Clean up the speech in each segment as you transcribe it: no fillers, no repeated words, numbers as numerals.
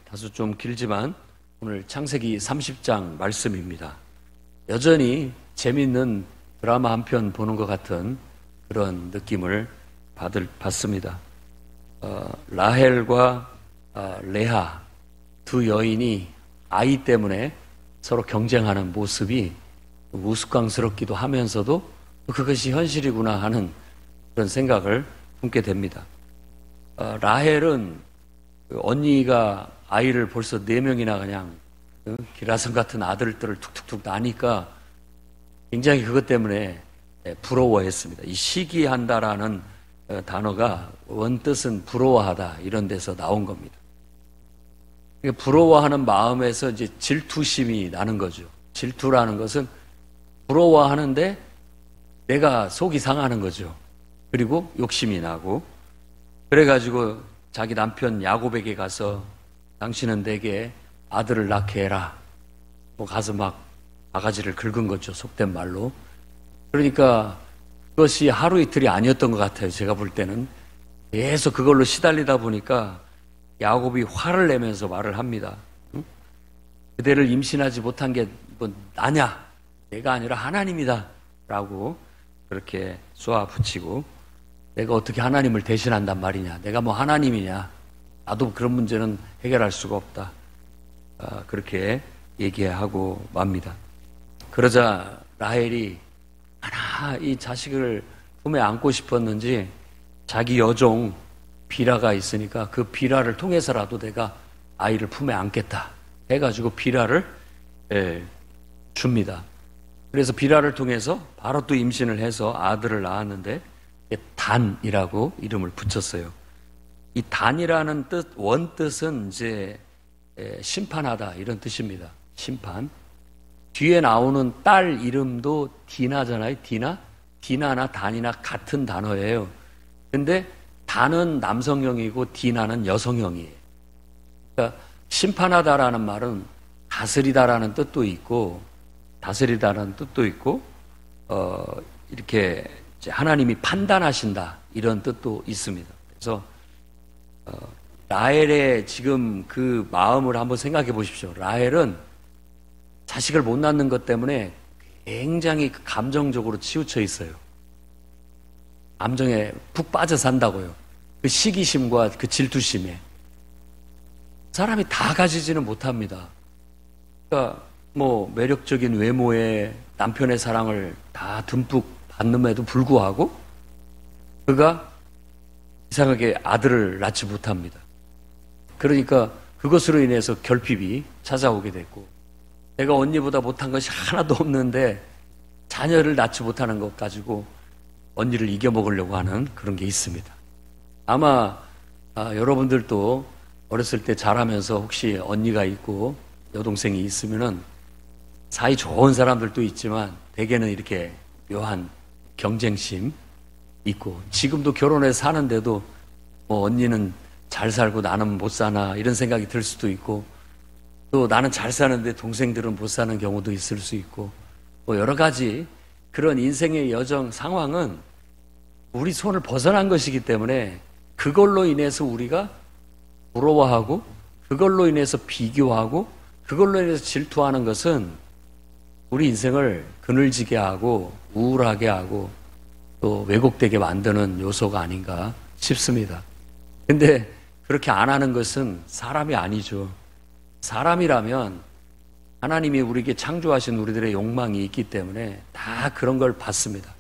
다소 좀 길지만 오늘 창세기 30장 말씀입니다. 여전히 재미있는 드라마 한 편 보는 것 같은 그런 느낌을 받습니다. 라헬과 레아 두 여인이 아이 때문에 서로 경쟁하는 모습이 우스꽝스럽기도 하면서도 그것이 현실이구나 하는 그런 생각을 품게 됩니다. 라헬은 언니가 아이를 벌써 4명이나 그냥 기라성 같은 아들들을 툭툭툭 나니까 굉장히 그것 때문에 부러워했습니다. 이 시기한다라는 단어가 원뜻은 부러워하다 이런 데서 나온 겁니다. 부러워하는 마음에서 이제 질투심이 나는 거죠. 질투라는 것은 부러워하는데 내가 속이 상하는 거죠. 그리고 욕심이 나고 그래가지고 자기 남편 야곱에게 가서 당신은 내게 아들을 낳게 해라. 가서 막 바가지를 긁은 거죠. 속된 말로. 그러니까 그것이 하루 이틀이 아니었던 것 같아요. 제가 볼 때는. 계속 그걸로 시달리다 보니까 야곱이 화를 내면서 말을 합니다. 응? 그대를 임신하지 못한 게 뭐 나냐? 내가 아니라 하나님이다. 라고 그렇게 쏘아붙이고 내가 어떻게 하나님을 대신한단 말이냐? 내가 뭐 하나님이냐? 나도 그런 문제는 해결할 수가 없다. 그렇게 얘기하고 맙니다. 그러자 라헬이 하나 이 자식을 품에 안고 싶었는지 자기 여종 비라가 있으니까 그 비라를 통해서라도 내가 아이를 품에 안겠다 해가지고 비라를 줍니다. 그래서 비라를 통해서 바로 또 임신을 해서 아들을 낳았는데 단이라고 이름을 붙였어요. 이 단이라는 뜻, 원뜻은 이제 심판하다 이런 뜻입니다. 심판. 뒤에 나오는 딸 이름도 디나잖아요. 디나나 단이나 같은 단어예요. 근데 단은 남성형이고 디나는 여성형이에요. 그러니까 심판하다라는 말은 다스리다라는 뜻도 있고 이렇게 하나님이 판단하신다 이런 뜻도 있습니다. 그래서 라헬의 지금 그 마음을 한번 생각해 보십시오. 라헬은 자식을 못 낳는 것 때문에 굉장히 감정적으로 치우쳐 있어요. 감정에 푹 빠져 산다고요. 그 시기심과 그 질투심에. 사람이 다 가지지는 못합니다. 그러니까 뭐 매력적인 외모에 남편의 사랑을 다 듬뿍 받는에도 불구하고 그가 이상하게 아들을 낳지 못합니다. 그러니까 그것으로 인해서 결핍이 찾아오게 됐고 내가 언니보다 못한 것이 하나도 없는데 자녀를 낳지 못하는 것 가지고 언니를 이겨먹으려고 하는 그런 게 있습니다. 아마 여러분들도 어렸을 때 자라면서 혹시 언니가 있고 여동생이 있으면은 사이 좋은 사람들도 있지만 대개는 이렇게 묘한 경쟁심 있고 지금도 결혼해서 사는데도 뭐 언니는 잘 살고 나는 못 사나 이런 생각이 들 수도 있고 또 나는 잘 사는데 동생들은 못 사는 경우도 있을 수 있고 뭐 여러 가지 그런 인생의 여정 상황은 우리 손을 벗어난 것이기 때문에 그걸로 인해서 우리가 부러워하고 그걸로 인해서 비교하고 그걸로 인해서 질투하는 것은 우리 인생을 그늘지게 하고 우울하게 하고 또 왜곡되게 만드는 요소가 아닌가 싶습니다. 근데 그렇게 안 하는 것은 사람이 아니죠. 사람이라면 하나님이 우리에게 창조하신 우리들의 욕망이 있기 때문에 다 그런 걸 받습니다.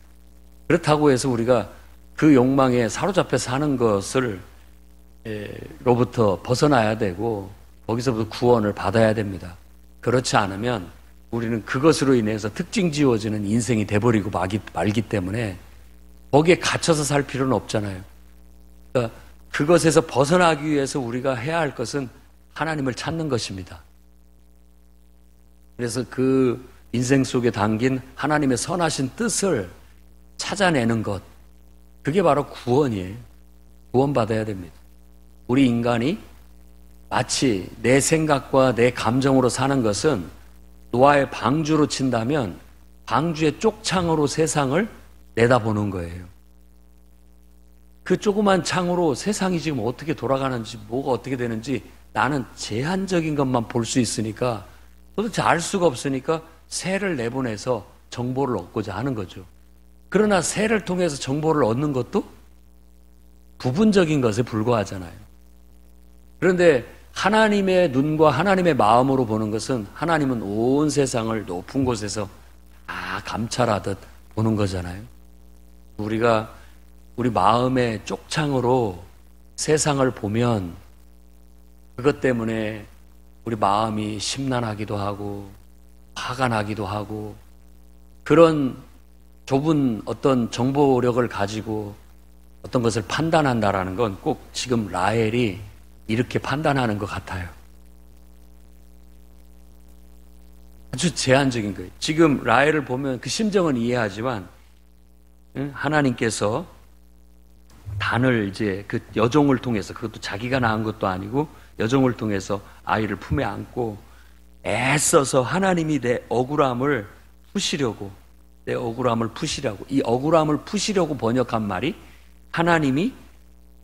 그렇다고 해서 우리가 그 욕망에 사로잡혀 사는 것을 로부터 벗어나야 되고 거기서부터 구원을 받아야 됩니다. 그렇지 않으면 우리는 그것으로 인해서 특징 지어지는 인생이 돼버리고 말기 때문에 거기에 갇혀서 살 필요는 없잖아요. 그러니까 그것에서 벗어나기 위해서 우리가 해야 할 것은 하나님을 찾는 것입니다. 그래서 그 인생 속에 담긴 하나님의 선하신 뜻을 찾아내는 것, 그게 바로 구원이에요. 구원받아야 됩니다. 우리 인간이 마치 내 생각과 내 감정으로 사는 것은 노아의 방주로 친다면 방주의 쪽창으로 세상을 내다보는 거예요. 그 조그만 창으로 세상이 지금 어떻게 돌아가는지 뭐가 어떻게 되는지 나는 제한적인 것만 볼 수 있으니까 도대체 알 수가 없으니까 새를 내보내서 정보를 얻고자 하는 거죠. 그러나 새를 통해서 정보를 얻는 것도 부분적인 것에 불과하잖아요. 그런데 하나님의 눈과 하나님의 마음으로 보는 것은 하나님은 온 세상을 높은 곳에서 다 감찰하듯 보는 거잖아요. 우리가 우리 마음의 쪽창으로 세상을 보면 그것 때문에 우리 마음이 심란하기도 하고 화가 나기도 하고 그런 좁은 어떤 정보력을 가지고 어떤 것을 판단한다라는 건 꼭 지금 라헬이 이렇게 판단하는 것 같아요. 아주 제한적인 거예요. 지금 라헬을 보면 그 심정은 이해하지만 하나님께서 단을 이제 그 여종을 통해서 그것도 자기가 낳은 것도 아니고 여종을 통해서 아이를 품에 안고 애써서 하나님이 내 억울함을 푸시려고 이 억울함을 푸시려고 번역한 말이 하나님이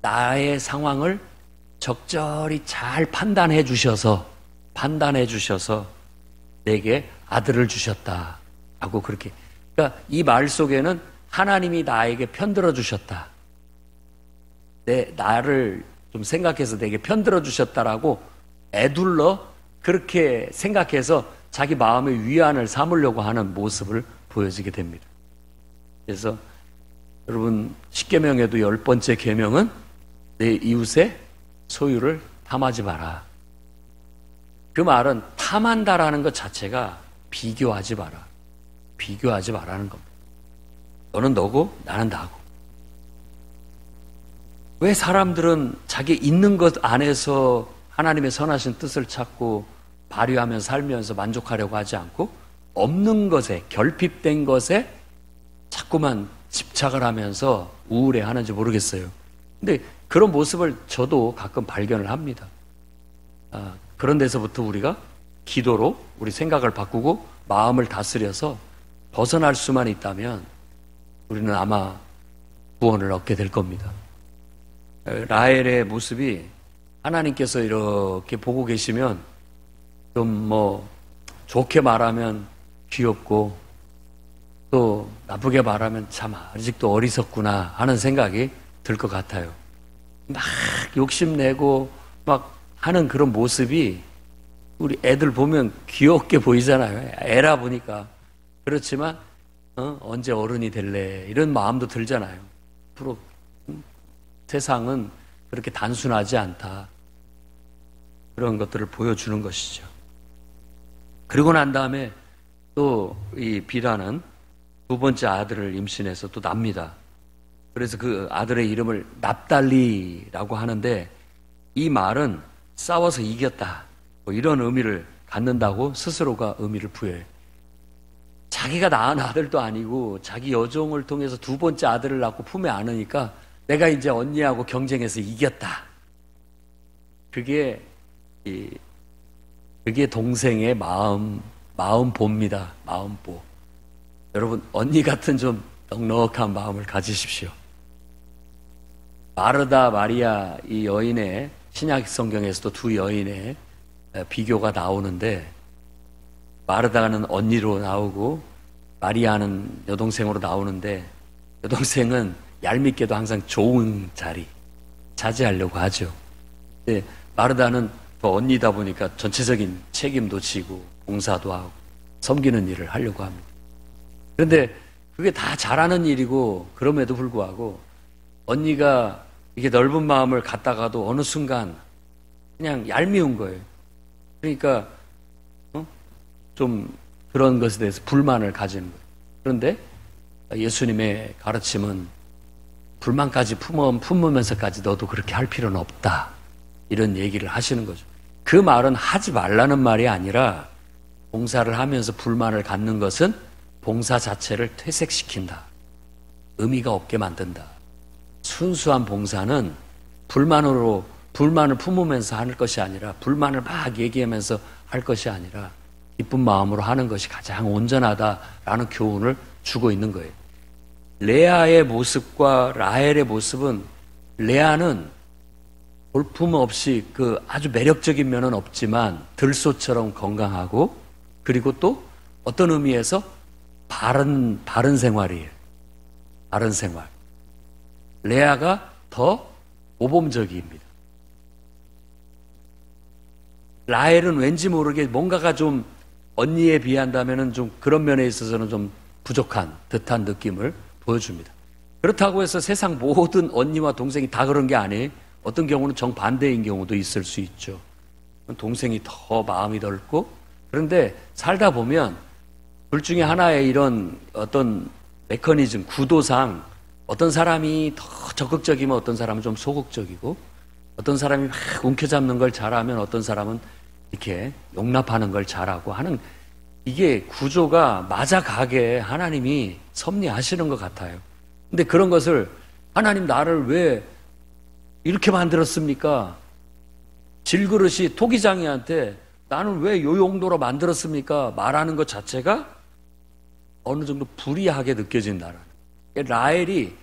나의 상황을 적절히 잘 판단해 주셔서 내게 아들을 주셨다 하고 그렇게 그러니까 이 말 속에는 하나님이 나에게 편들어 주셨다 나를 좀 생각해서 내게 편들어 주셨다라고 애둘러 그렇게 생각해서 자기 마음의 위안을 삼으려고 하는 모습을 보여지게 됩니다. 그래서 여러분 십계명에도 10번째 계명은 내 이웃의 소유를 탐하지 마라. 그 말은 탐한다라는 것 자체가 비교하지 마라는 겁니다. 너는 너고 나는 나고. 왜 사람들은 자기 있는 것 안에서 하나님의 선하신 뜻을 찾고 발휘하며 살면서 만족하려고 하지 않고 없는 것에 결핍된 것에 자꾸만 집착을 하면서 우울해하는지 모르겠어요. 근데 그런 모습을 저도 가끔 발견을 합니다. 그런 데서부터 우리가 기도로 우리 생각을 바꾸고 마음을 다스려서 벗어날 수만 있다면 우리는 아마 구원을 얻게 될 겁니다. 라헬의 모습이 하나님께서 이렇게 보고 계시면 좀 좋게 말하면 귀엽고 또 나쁘게 말하면 참 아직도 어리석구나 하는 생각이 들 것 같아요. 막 욕심내고 막 하는 그런 모습이 우리 애들 보면 귀엽게 보이잖아요. 애라 보니까. 그렇지만 언제 어른이 될래 이런 마음도 들잖아요. 앞으로 세상은 그렇게 단순하지 않다. 그런 것들을 보여주는 것이죠. 그리고 난 다음에 또 이 비라는 두 번째 아들을 임신해서 또 납니다. 그래서 그 아들의 이름을 납달리라고 하는데 이 말은 싸워서 이겼다. 이런 의미를 갖는다고 스스로가 의미를 부여해요. 자기가 낳은 아들도 아니고 자기 여종을 통해서 두 번째 아들을 낳고 품에 안으니까 내가 이제 언니하고 경쟁해서 이겼다. 그게 동생의 마음보입니다. 마음보. 여러분 언니 같은 좀 넉넉한 마음을 가지십시오. 마르다 마리아 이 여인의 신약 성경에서도 두 여인의 비교가 나오는데 마르다는 언니로 나오고 마리아는 여동생으로 나오는데 여동생은 얄밉게도 항상 좋은 자리 차지하려고 하죠. 근데 마르다는 더 언니다 보니까 전체적인 책임도 지고 봉사도 하고 섬기는 일을 하려고 합니다. 그런데 그게 다 잘하는 일이고 그럼에도 불구하고 언니가 이게 넓은 마음을 갖다가도 어느 순간 그냥 얄미운 거예요. 그러니까 좀 그런 것에 대해서 불만을 가지는 거예요. 그런데 예수님의 가르침은 불만까지 품으면서까지 너도 그렇게 할 필요는 없다. 이런 얘기를 하시는 거죠. 그 말은 하지 말라는 말이 아니라 봉사를 하면서 불만을 갖는 것은 봉사 자체를 퇴색시킨다. 의미가 없게 만든다. 순수한 봉사는 불만을 품으면서 하는 것이 아니라 불만을 막 얘기하면서 할 것이 아니라 기쁜 마음으로 하는 것이 가장 온전하다라는 교훈을 주고 있는 거예요. 레아의 모습과 라헬의 모습은 레아는 볼품 없이 그 아주 매력적인 면은 없지만 들소처럼 건강하고 그리고 또 어떤 의미에서 바른 생활이에요. 바른 생활. 레아가 더 모범적입니다. 라헬은 왠지 모르게 뭔가가 좀 언니에 비한다면은 좀 그런 면에 있어서는 좀 부족한 듯한 느낌을 보여줍니다. 그렇다고 해서 세상 모든 언니와 동생이 다 그런 게 아니에요. 어떤 경우는 정반대인 경우도 있을 수 있죠. 동생이 더 마음이 넓고 그런데 살다 보면 둘 중에 하나의 이런 어떤 메커니즘, 구도상 어떤 사람이 더 적극적이면 어떤 사람은 좀 소극적이고 어떤 사람이 막 움켜잡는 걸 잘하면 어떤 사람은 이렇게 용납하는 걸 잘하고 하는 이게 구조가 맞아가게 하나님이 섭리하시는 것 같아요. 근데 그런 것을 하나님 나를 왜 이렇게 만들었습니까? 질그릇이 토기장이한테 나는 왜 요 용도로 만들었습니까? 말하는 것 자체가 어느 정도 불이하게 느껴진다는. 라헬이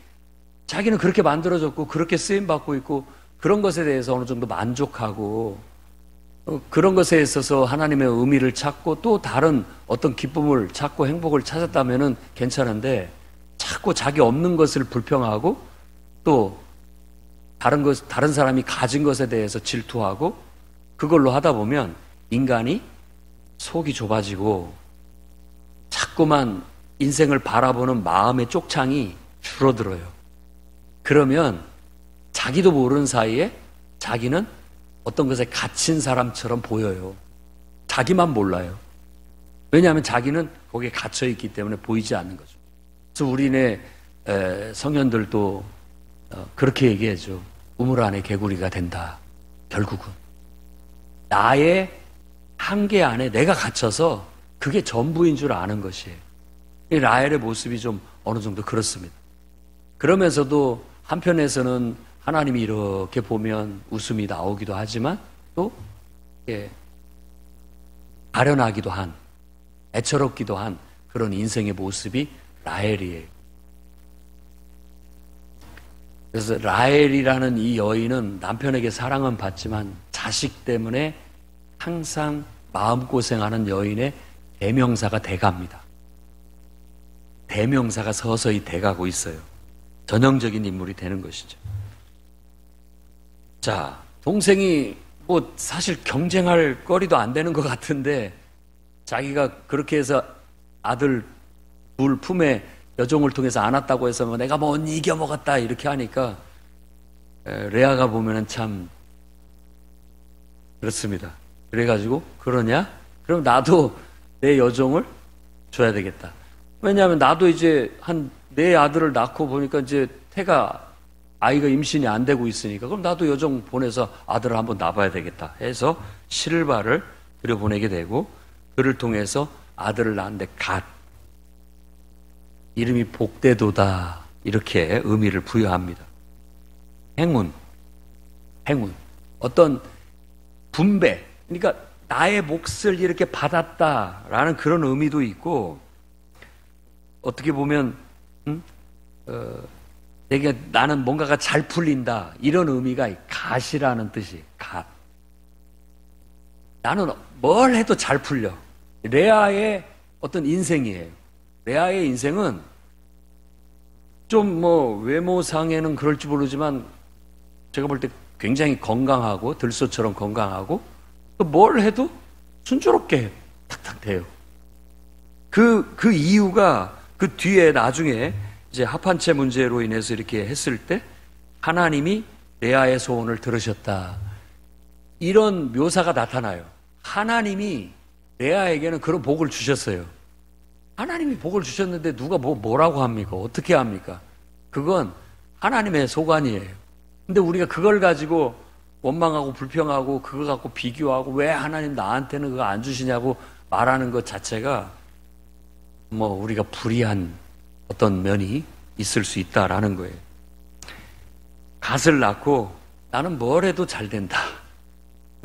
자기는 그렇게 만들어졌고 그렇게 쓰임받고 있고 그런 것에 대해서 어느 정도 만족하고 그런 것에 있어서 하나님의 의미를 찾고 또 다른 어떤 기쁨을 찾고 행복을 찾았다면은 괜찮은데 자꾸 자기 없는 것을 불평하고 또 다른 사람이 가진 것에 대해서 질투하고 그걸로 하다 보면 인간이 속이 좁아지고 자꾸만 인생을 바라보는 마음의 쪽창이 줄어들어요. 그러면 자기도 모르는 사이에 자기는 어떤 것에 갇힌 사람처럼 보여요. 자기만 몰라요. 왜냐하면 자기는 거기에 갇혀있기 때문에 보이지 않는 거죠. 그래서 우리네 성현들도 그렇게 얘기해줘. 우물 안에 개구리가 된다. 결국은 나의 한계 안에 내가 갇혀서 그게 전부인 줄 아는 것이에요. 이 라헬의 모습이 좀 어느 정도 그렇습니다. 그러면서도 한편에서는 하나님이 이렇게 보면 웃음이 나오기도 하지만 또 아련하기도 한 애처롭기도 한 그런 인생의 모습이 라헬이에요. 그래서 라헬이라는 이 여인은 남편에게 사랑은 받지만 자식 때문에 항상 마음고생하는 여인의 대명사가 돼갑니다. 대명사가 서서히 돼가고 있어요. 전형적인 인물이 되는 것이죠. 자, 동생이 뭐 사실 경쟁할 거리도 안 되는 것 같은데 자기가 그렇게 해서 아들 둘 품에 여종을 통해서 안았다고 해서 뭐 내가 뭐 언니 이겨먹었다 이렇게 하니까 레아가 보면은 참 그렇습니다. 그래가지고 그러냐? 그럼 나도 내 여종을 줘야 되겠다. 왜냐하면 나도 이제 한 내 아들을 낳고 보니까 이제 아이가 임신이 안 되고 있으니까 그럼 나도 여종 보내서 아들을 한번 낳아야 되겠다 해서 실바를 들여보내게 되고 그를 통해서 아들을 낳는데 갓 이름이 복되도다 이렇게 의미를 부여합니다. 행운 어떤 분배 그러니까 나의 몫을 이렇게 받았다라는 그런 의미도 있고 어떻게 보면 나는 뭔가가 잘 풀린다 이런 의미가 갓이라는 뜻이 갓. 나는 뭘 해도 잘 풀려. 레아의 어떤 인생이에요. 레아의 인생은 좀 뭐 외모상에는 그럴지 모르지만 제가 볼 때 굉장히 건강하고 들소처럼 건강하고 또 뭘 해도 순조롭게 탁탁 돼요. 그 이유가 그 뒤에 나중에 이제 합한채 문제로 인해서 이렇게 했을 때 하나님이 레아의 소원을 들으셨다. 이런 묘사가 나타나요. 하나님이 레아에게는 그런 복을 주셨어요. 하나님이 복을 주셨는데 누가 뭐라고 합니까? 어떻게 합니까? 그건 하나님의 소관이에요. 근데 우리가 그걸 가지고 원망하고 불평하고 그거 갖고 비교하고 왜 하나님 나한테는 그거 안 주시냐고 말하는 것 자체가 뭐 우리가 불의한 어떤 면이 있을 수 있다라는 거예요. 갓을 낳고 나는 뭘 해도 잘 된다.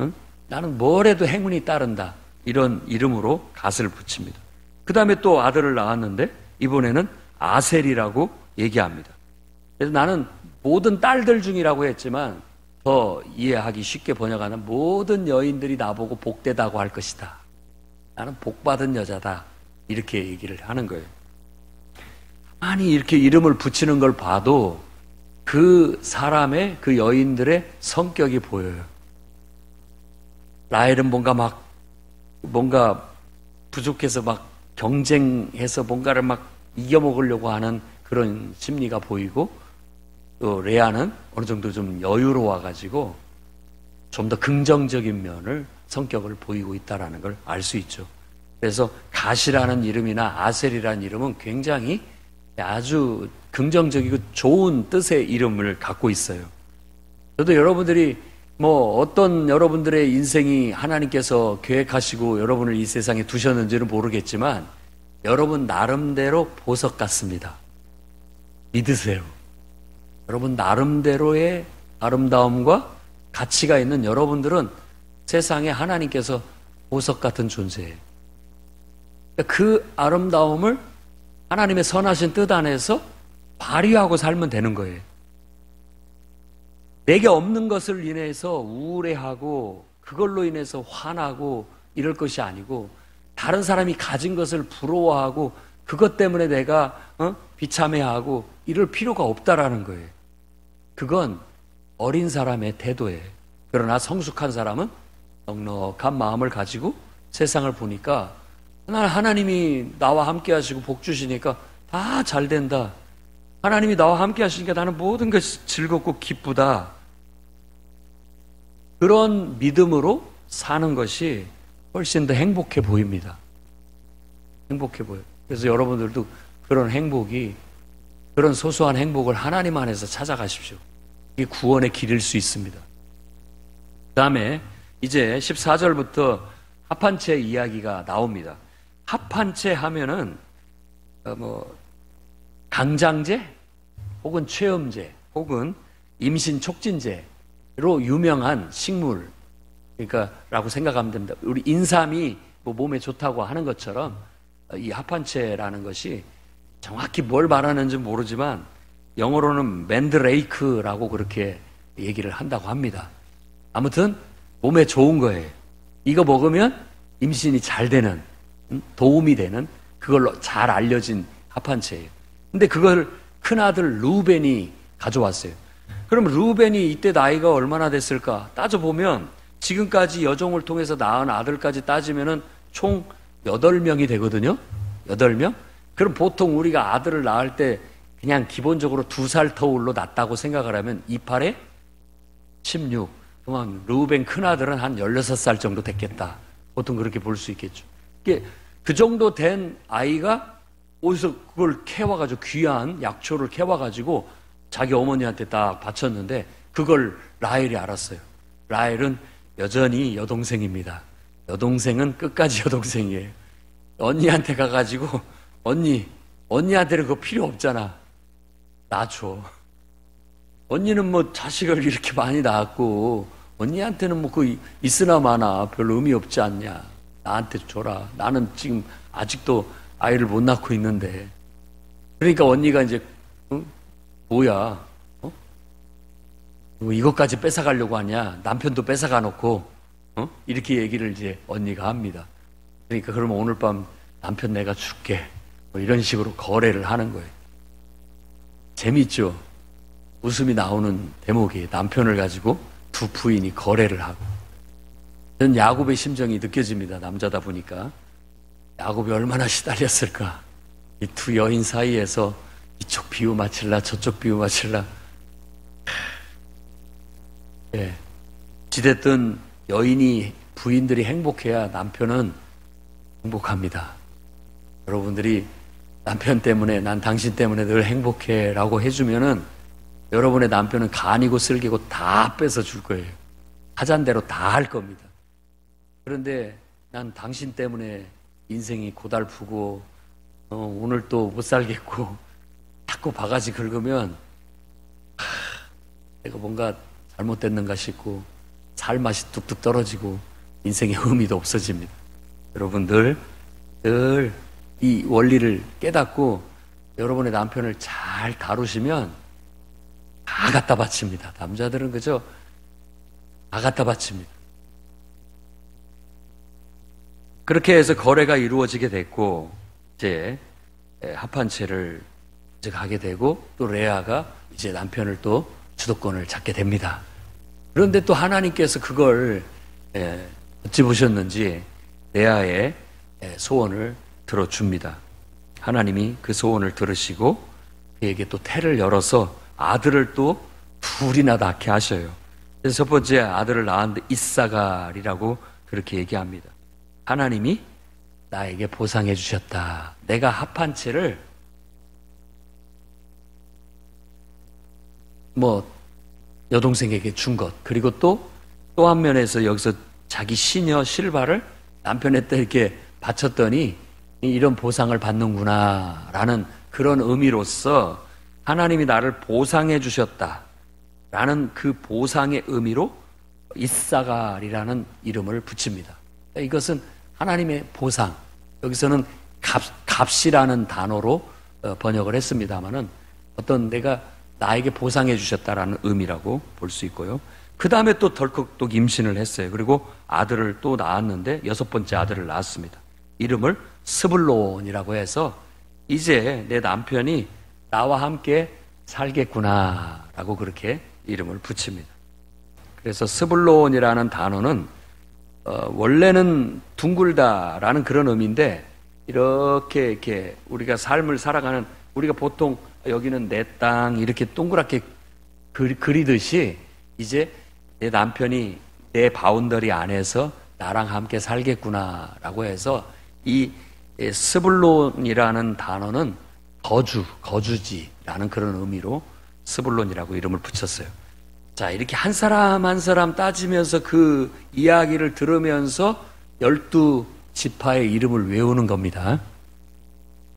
응? 나는 뭘 해도 행운이 따른다. 이런 이름으로 갓을 붙입니다. 그 다음에 또 아들을 낳았는데 이번에는 아셀이라고 얘기합니다. 그래서 나는 모든 딸들 중이라고 했지만 더 이해하기 쉽게 번역하는 모든 여인들이 나보고 복되다고 할 것이다. 나는 복받은 여자다. 이렇게 얘기를 하는 거예요. 아니 이렇게 이름을 붙이는 걸 봐도 그 사람의 그 여인들의 성격이 보여요. 라헬은 뭔가 부족해서 막 경쟁해서 뭔가를 막 이겨먹으려고 하는 그런 심리가 보이고, 또 레아는 어느 정도 좀 여유로워가지고 좀 더 긍정적인 면을 성격을 보이고 있다는 걸 알 수 있죠. 그래서 갓이라는 이름이나 아셀이라는 이름은 굉장히 아주 긍정적이고 좋은 뜻의 이름을 갖고 있어요. 저도 여러분들이 어떤 여러분들의 인생이 하나님께서 계획하시고 여러분을 이 세상에 두셨는지는 모르겠지만 여러분 나름대로 보석 같습니다. 믿으세요. 여러분 나름대로의 아름다움과 가치가 있는 여러분들은 세상에 하나님께서 보석 같은 존재예요. 그 아름다움을 하나님의 선하신 뜻 안에서 발휘하고 살면 되는 거예요. 내게 없는 것을 인해서 우울해하고 그걸로 인해서 화나고 이럴 것이 아니고, 다른 사람이 가진 것을 부러워하고 그것 때문에 내가 비참해하고 이럴 필요가 없다라는 거예요. 그건 어린 사람의 태도예요. 그러나 성숙한 사람은 넉넉한 마음을 가지고 세상을 보니까 하나님이 나와 함께 하시고 복 주시니까 다 잘 된다. 하나님이 나와 함께 하시니까 나는 모든 것이 즐겁고 기쁘다. 그런 믿음으로 사는 것이 훨씬 더 행복해 보입니다. 행복해 보여요. 그래서 여러분들도 그런 행복이, 그런 소소한 행복을 하나님 안에서 찾아가십시오. 이게 구원의 길일 수 있습니다. 그 다음에 이제 14절부터 합한채 이야기가 나옵니다. 합한채 하면은 강장제 혹은 최음제 혹은 임신 촉진제로 유명한 식물, 라고 생각하면 됩니다. 우리 인삼이 몸에 좋다고 하는 것처럼 이 합한채라는 것이 정확히 뭘 말하는지 모르지만 영어로는 맨드레이크라고 그렇게 얘기를 한다고 합니다. 아무튼 몸에 좋은 거예요. 이거 먹으면 임신이 잘 되는, 도움이 되는, 그걸로 잘 알려진 합한채예요. 근데 그걸 큰아들 루벤이 가져왔어요. 그럼 루벤이 이때 나이가 얼마나 됐을까 따져보면 지금까지 여종을 통해서 낳은 아들까지 따지면은 총 8명이 되거든요. 8명? 그럼 보통 우리가 아들을 낳을 때 그냥 기본적으로 2살 터울로 낳았다고 생각을 하면 28에 16. 그러면 루벤 큰아들은 한 16살 정도 됐겠다. 보통 그렇게 볼 수 있겠죠. 이게 그 정도 된 아이가 어디서 그걸 캐와가지고 귀한 약초를 캐와가지고 자기 어머니한테 딱 바쳤는데 그걸 라헬이 알았어요. 라헬은 여전히 여동생입니다. 여동생은 끝까지 여동생이에요. 언니한테 가가지고 언니한테는 그거 필요 없잖아. 나 줘. 언니는 자식을 이렇게 많이 낳았고 언니한테는 그 있으나 마나 별로 의미 없지 않냐. 나한테 줘라. 나는 지금 아직도 아이를 못 낳고 있는데. 그러니까 언니가 이제 뭐야? 이것까지 뺏어가려고 하냐? 남편도 뺏어가 놓고 이렇게 얘기를 이제 언니가 합니다. 그러니까 그러면 오늘 밤 남편 내가 줄게. 이런 식으로 거래를 하는 거예요. 재밌죠? 웃음이 나오는 대목이에요. 남편을 가지고 두 부인이 거래를 하고. 저는 야곱의 심정이 느껴집니다. 남자다 보니까. 야곱이 얼마나 시달렸을까. 이 두 여인 사이에서 이쪽 비유 맞힐라 저쪽 비유 맞힐라. 예. 지됐든 여인이 부인들이 행복해야 남편은 행복합니다. 여러분들이 남편 때문에 난 당신 때문에 늘 행복해 라고 해주면은 여러분의 남편은 간이고 쓸개고 다 뺏어줄 거예요. 하잔 대로 다 할 겁니다. 그런데 난 당신 때문에 인생이 고달프고 오늘 또 못 살겠고 자꾸 바가지 긁으면 내가 뭔가 잘못됐는가 싶고 살맛이 뚝뚝 떨어지고 인생의 의미도 없어집니다. 여러분들 늘 이 원리를 깨닫고 여러분의 남편을 잘 다루시면 다 갖다 바칩니다. 남자들은 그저 다 갖다 바칩니다. 그렇게 해서 거래가 이루어지게 됐고, 이제 합한 채를 이제 가게 되고, 또 레아가 이제 남편을 또 주도권을 잡게 됩니다. 그런데 또 하나님께서 그걸 어찌 보셨는지 레아의 소원을 들어줍니다. 하나님이 그 소원을 들으시고 그에게 또 태를 열어서 아들을 또 둘이나 낳게 하셔요. 그래서 첫 번째 아들을 낳았는데 이사갈이라고 그렇게 얘기합니다. 하나님이 나에게 보상해 주셨다. 내가 합한 채를 여동생에게 준 것, 그리고 또 한 면에서 여기서 자기 시녀 실바를 남편한테 이렇게 바쳤더니 이런 보상을 받는구나 라는 그런 의미로서 하나님이 나를 보상해 주셨다 라는 그 보상의 의미로 이사갈이라는 이름을 붙입니다. 이것은 하나님의 보상, 여기서는 값이라는 단어로 번역을 했습니다마는 어떤 내가 나에게 보상해 주셨다라는 의미라고 볼 수 있고요. 그 다음에 또 덜컥 또 임신을 했어요. 그리고 아들을 또 낳았는데 여섯 번째 아들을 낳았습니다. 이름을 스불론이라고 해서 이제 내 남편이 나와 함께 살겠구나 라고 그렇게 이름을 붙입니다. 그래서 스불론이라는 단어는 원래는 둥글다라는 그런 의미인데 이렇게 우리가 삶을 살아가는, 우리가 보통 여기는 내 땅 이렇게 동그랗게 그리듯이 이제 내 남편이 내 바운더리 안에서 나랑 함께 살겠구나라고 해서 이 스불론이라는 단어는 거주지라는 그런 의미로 스불론이라고 이름을 붙였어요. 자, 이렇게 한 사람 한 사람 따지면서 그 이야기를 들으면서 12지파의 이름을 외우는 겁니다.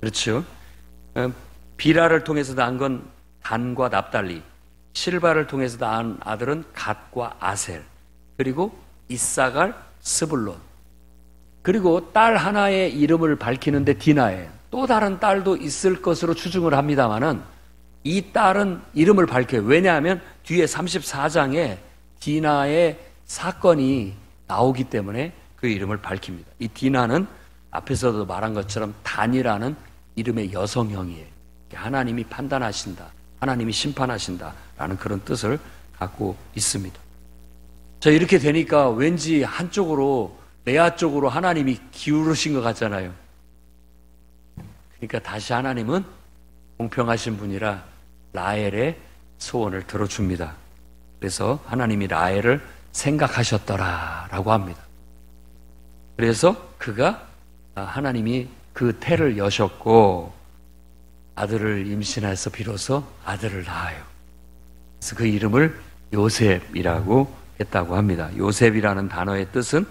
그렇죠? 비라를 통해서 낳은 건 단과 납달리, 실바를 통해서 낳은 아들은 갓과 아셀, 그리고 이사갈, 스불론, 그리고 딸 하나의 이름을 밝히는데 디나예요. 또 다른 딸도 있을 것으로 추정을 합니다마는 이 딸은 이름을 밝혀요. 왜냐하면 뒤에 34장에 디나의 사건이 나오기 때문에 그 이름을 밝힙니다. 이 디나는 앞에서도 말한 것처럼 단이라는 이름의 여성형이에요. 하나님이 판단하신다, 하나님이 심판하신다 라는 그런 뜻을 갖고 있습니다. 자, 이렇게 되니까 왠지 한쪽으로, 레아 쪽으로 하나님이 기울으신 것 같잖아요. 그러니까 다시 하나님은 공평하신 분이라 라헬의 소원을 들어줍니다. 그래서 하나님이 라헬을 생각하셨더라라고 합니다. 그래서 그가, 하나님이 그 태를 여셨고 아들을 임신해서 비로소 아들을 낳아요. 그래서 그 이름을 요셉이라고 했다고 합니다. 요셉이라는 단어의 뜻은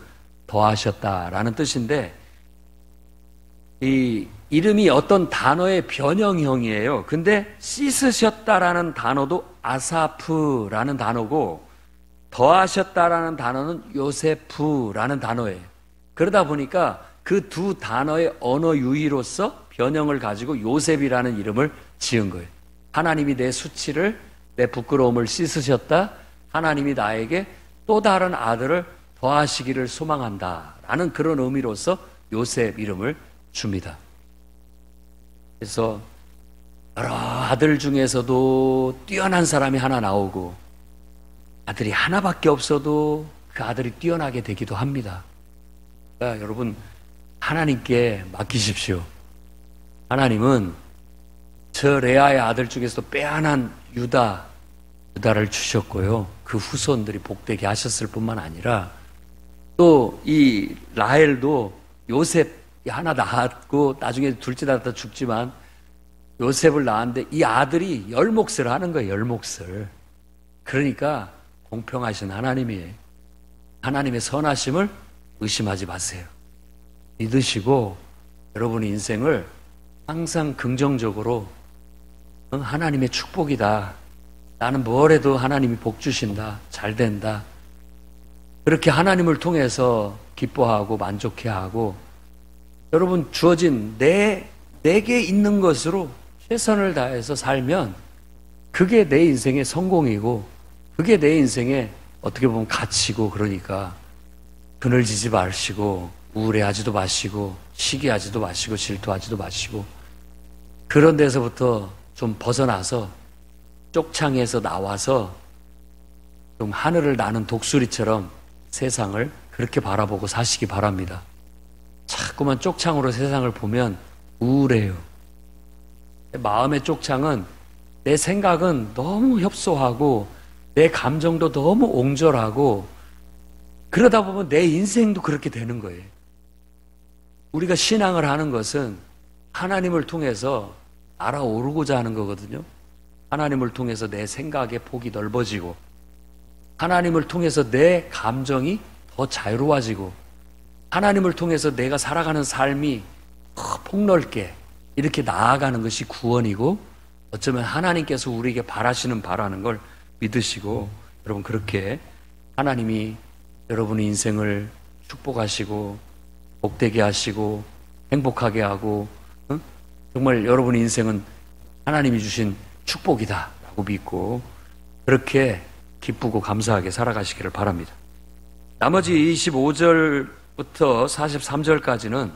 더하셨다라는 뜻인데 이 이름이 어떤 단어의 변형형이에요. 근데 씻으셨다라는 단어도 아사프라는 단어고 더하셨다라는 단어는 요세프라는 단어예요. 그러다 보니까 그 두 단어의 언어 유희로서 변형을 가지고 요셉이라는 이름을 지은 거예요. 하나님이 내 수치를, 내 부끄러움을 씻으셨다. 하나님이 나에게 또 다른 아들을 더하시기를 소망한다 라는 그런 의미로서 요셉 이름을 줍니다. 그래서 여러 아들 중에서도 뛰어난 사람이 하나 나오고 아들이 하나밖에 없어도 그 아들이 뛰어나게 되기도 합니다. 그러니까 여러분, 하나님께 맡기십시오. 하나님은 저 레아의 아들 중에서도 빼앗은 유다를 주셨고요. 그 후손들이 복되게 하셨을 뿐만 아니라 또 이 라헬도 요셉이 하나 낳았고 나중에 둘째 낳았다 죽지만 요셉을 낳았는데 이 아들이 열 몫을 하는 거예요. 열 몫을. 그러니까 공평하신 하나님이, 하나님의 선하심을 의심하지 마세요. 믿으시고 여러분의 인생을 항상 긍정적으로 하나님의 축복이다. 나는 뭘 해도 하나님이 복 주신다. 잘 된다. 그렇게 하나님을 통해서 기뻐하고 만족해하고 여러분 주어진 내게 있는 것으로 최선을 다해서 살면 그게 내 인생의 성공이고 그게 내 인생의 어떻게 보면 갇히고 그러니까 그늘지지 마시고 우울해하지도 마시고 시기하지도 마시고 질투하지도 마시고 그런 데서부터 좀 벗어나서 쪽창에서 나와서 좀 하늘을 나는 독수리처럼 세상을 그렇게 바라보고 사시기 바랍니다. 자꾸만 쪽창으로 세상을 보면 우울해요. 마음의 쪽창은 내 생각은 너무 협소하고 내 감정도 너무 옹졸하고 그러다 보면 내 인생도 그렇게 되는 거예요. 우리가 신앙을 하는 것은 하나님을 통해서 알아오르고자 하는 거거든요. 하나님을 통해서 내 생각의 폭이 넓어지고 하나님을 통해서 내 감정이 더 자유로워지고 하나님을 통해서 내가 살아가는 삶이 더 폭넓게 이렇게 나아가는 것이 구원이고 어쩌면 하나님께서 우리에게 바라는 걸 믿으시고 여러분 그렇게 하나님이 여러분의 인생을 축복하시고 복되게 하시고 행복하게 하고 정말 여러분의 인생은 하나님이 주신 축복이다 라고 믿고 그렇게 기쁘고 감사하게 살아가시기를 바랍니다. 나머지 25절부터 43절까지는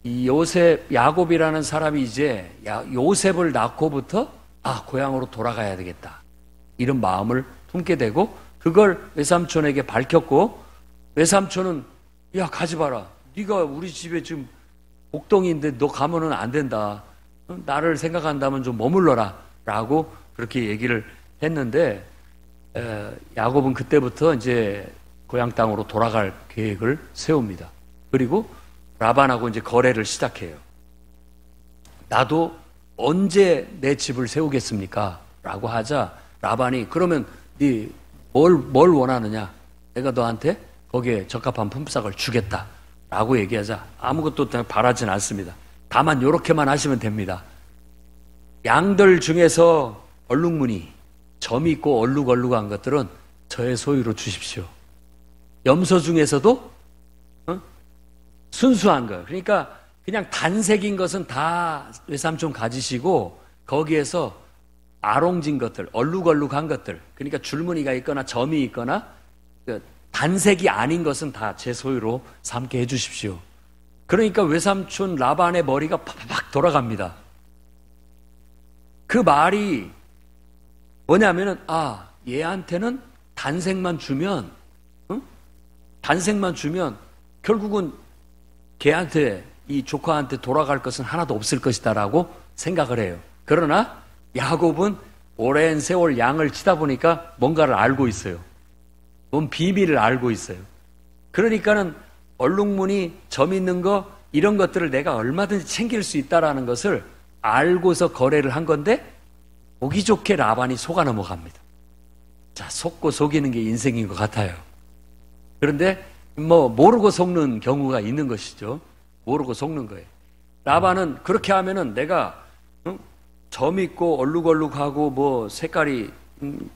이 야곱이라는 사람이 이제 요셉을 낳고부터 고향으로 돌아가야 되겠다 이런 마음을 품게 되고 그걸 외삼촌에게 밝혔고 외삼촌은 야 가지 마라 네가 우리 집에 지금 복덩이인데 너 가면은 안 된다 나를 생각한다면 좀 머물러라 라고 그렇게 얘기를 했는데 야곱은 그때부터 이제 고향 땅으로 돌아갈 계획을 세웁니다. 그리고 라반하고 이제 거래를 시작해요. 나도 언제 내 집을 세우겠습니까? 라고 하자 라반이 그러면 네 뭘 원하느냐? 내가 너한테 거기에 적합한 품삯을 주겠다. 라고 얘기하자 아무것도 바라진 않습니다. 다만 요렇게만 하시면 됩니다. 양들 중에서 얼룩무늬, 점이 있고 얼룩얼룩한 것들은 저의 소유로 주십시오. 염소 중에서도 순수한 거, 그러니까 그냥 단색인 것은 다 외삼촌 가지시고 거기에서 아롱진 것들, 얼룩얼룩한 것들, 그러니까 줄무늬가 있거나 점이 있거나 단색이 아닌 것은 다 제 소유로 삼게 해주십시오. 그러니까 외삼촌 라반의 머리가 팍팍 돌아갑니다. 그 말이 뭐냐면은 얘한테는 단색만 주면 단색만 주면 결국은 걔한테 이 조카한테 돌아갈 것은 하나도 없을 것이다 라고 생각을 해요. 그러나 야곱은 오랜 세월 양을 치다 보니까 뭔가를 알고 있어요. 뭔 비밀을 알고 있어요. 그러니까는 얼룩무늬, 점 있는 거 이런 것들을 내가 얼마든지 챙길 수 있다라는 것을 알고서 거래를 한 건데 보기 좋게 라반이 속아 넘어갑니다. 자, 속고 속이는 게 인생인 것 같아요. 그런데 모르고 속는 경우가 있는 것이죠. 모르고 속는 거예요. 라반은 그렇게 하면은 내가 점 있고 얼룩얼룩하고 색깔이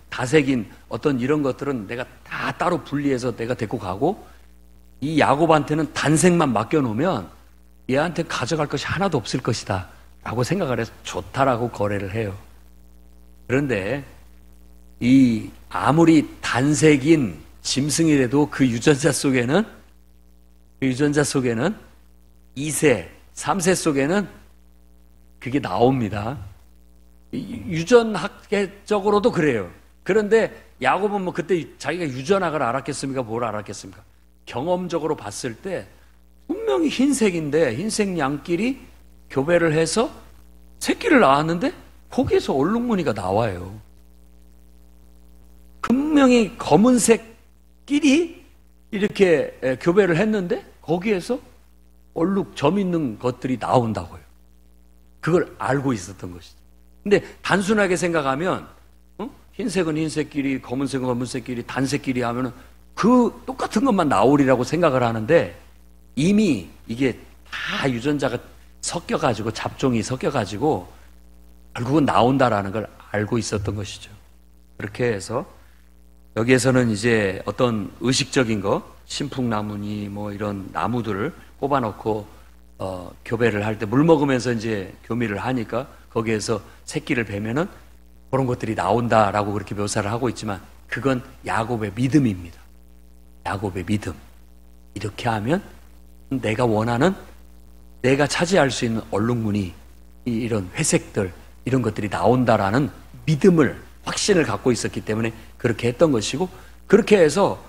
다색인 어떤 이런 것들은 내가 다 따로 분리해서 내가 데리고 가고 이 야곱한테는 단색만 맡겨놓으면 얘한테 가져갈 것이 하나도 없을 것이다 라고 생각을 해서 좋다라고 거래를 해요. 그런데 이 아무리 단색인 짐승이라도 그 유전자 속에는 2세, 3세 속에는 그게 나옵니다. 유전학적으로도 그래요. 그런데 야곱은 그때 자기가 유전학을 알았겠습니까? 뭘 알았겠습니까? 경험적으로 봤을 때 분명히 흰색인데 흰색 양끼리 교배를 해서 새끼를 낳았는데 거기에서 얼룩무늬가 나와요. 분명히 검은색끼리 이렇게 교배를 했는데 거기에서 얼룩 점 있는 것들이 나온다고요. 그걸 알고 있었던 것이죠. 근데 단순하게 생각하면 흰색은 흰색끼리, 검은색은 검은색끼리, 단색끼리 하면은 그 똑같은 것만 나오리라고 생각을 하는데 이미 이게 다 유전자가 섞여가지고 잡종이 섞여가지고 결국은 나온다라는 걸 알고 있었던 것이죠. 그렇게 해서 여기에서는 이제 어떤 의식적인 거, 신풍나무니 이런 나무들을 꼽아놓고 교배를 할 때 물 먹으면서 이제 교미를 하니까 거기에서 새끼를 베면은 그런 것들이 나온다라고 그렇게 묘사를 하고 있지만 그건 야곱의 믿음입니다. 야곱의 믿음. 이렇게 하면 내가 원하는, 내가 차지할 수 있는 얼룩무늬, 이런 회색들, 이런 것들이 나온다라는 믿음을, 확신을 갖고 있었기 때문에 그렇게 했던 것이고, 그렇게 해서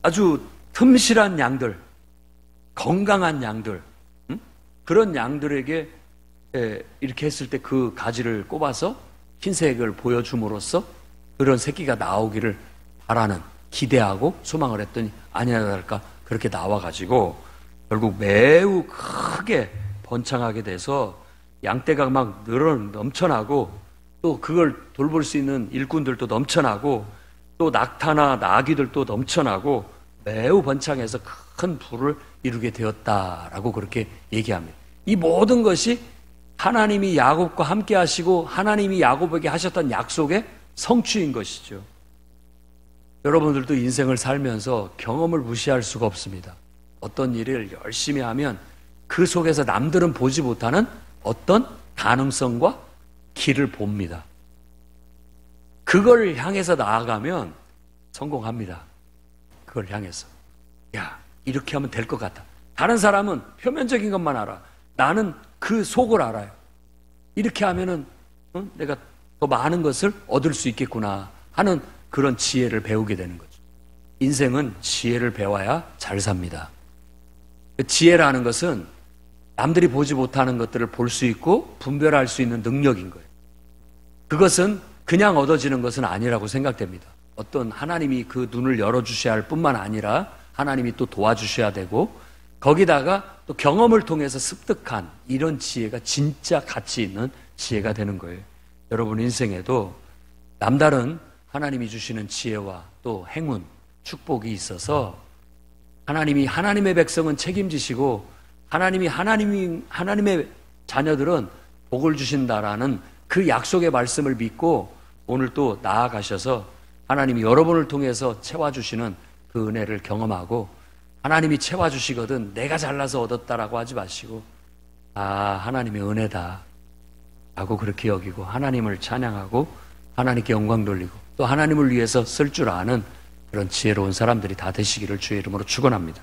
아주 틈실한 양들, 건강한 양들, 그런 양들에게 이렇게 했을 때 그 가지를 꼽아서 흰색을 보여줌으로써 그런 새끼가 나오기를 바라는, 기대하고 소망을 했더니 아니나 다를까 그렇게 나와가지고 결국 매우 크게 번창하게 돼서 양떼가 막 넘쳐나고, 또 그걸 돌볼 수 있는 일꾼들도 넘쳐나고, 또 낙타나 나귀들도 넘쳐나고 매우 번창해서 큰 부를 이루게 되었다라고 그렇게 얘기합니다. 이 모든 것이 하나님이 야곱과 함께 하시고 하나님이 야곱에게 하셨던 약속의 성취인 것이죠. 여러분들도 인생을 살면서 경험을 무시할 수가 없습니다. 어떤 일을 열심히 하면 그 속에서 남들은 보지 못하는 어떤 가능성과 길을 봅니다. 그걸 향해서 나아가면 성공합니다. 그걸 향해서. 야, 이렇게 하면 될 것 같다. 다른 사람은 표면적인 것만 알아. 나는 그 속을 알아요. 이렇게 하면은 내가 더 많은 것을 얻을 수 있겠구나 하는 그런 지혜를 배우게 되는 거죠. 인생은 지혜를 배워야 잘 삽니다. 그 지혜라는 것은 남들이 보지 못하는 것들을 볼 수 있고 분별할 수 있는 능력인 거예요. 그것은 그냥 얻어지는 것은 아니라고 생각됩니다. 어떤 하나님이 그 눈을 열어주셔야 할 뿐만 아니라 하나님이 또 도와주셔야 되고, 거기다가 또 경험을 통해서 습득한 이런 지혜가 진짜 가치 있는 지혜가 되는 거예요. 여러분 인생에도 남다른 하나님이 주시는 지혜와 또 행운, 축복이 있어서 하나님이 하나님의 백성은 책임지시고 하나님의 자녀들은 복을 주신다라는 그 약속의 말씀을 믿고 오늘 또 나아가셔서 하나님이 여러분을 통해서 채워주시는 그 은혜를 경험하고, 하나님이 채워주시거든 내가 잘나서 얻었다라고 하지 마시고, 하나님의 은혜다 라고 그렇게 여기고 하나님을 찬양하고 하나님께 영광 돌리고 또 하나님을 위해서 쓸 줄 아는 그런 지혜로운 사람들이 다 되시기를 주의 이름으로 축원합니다.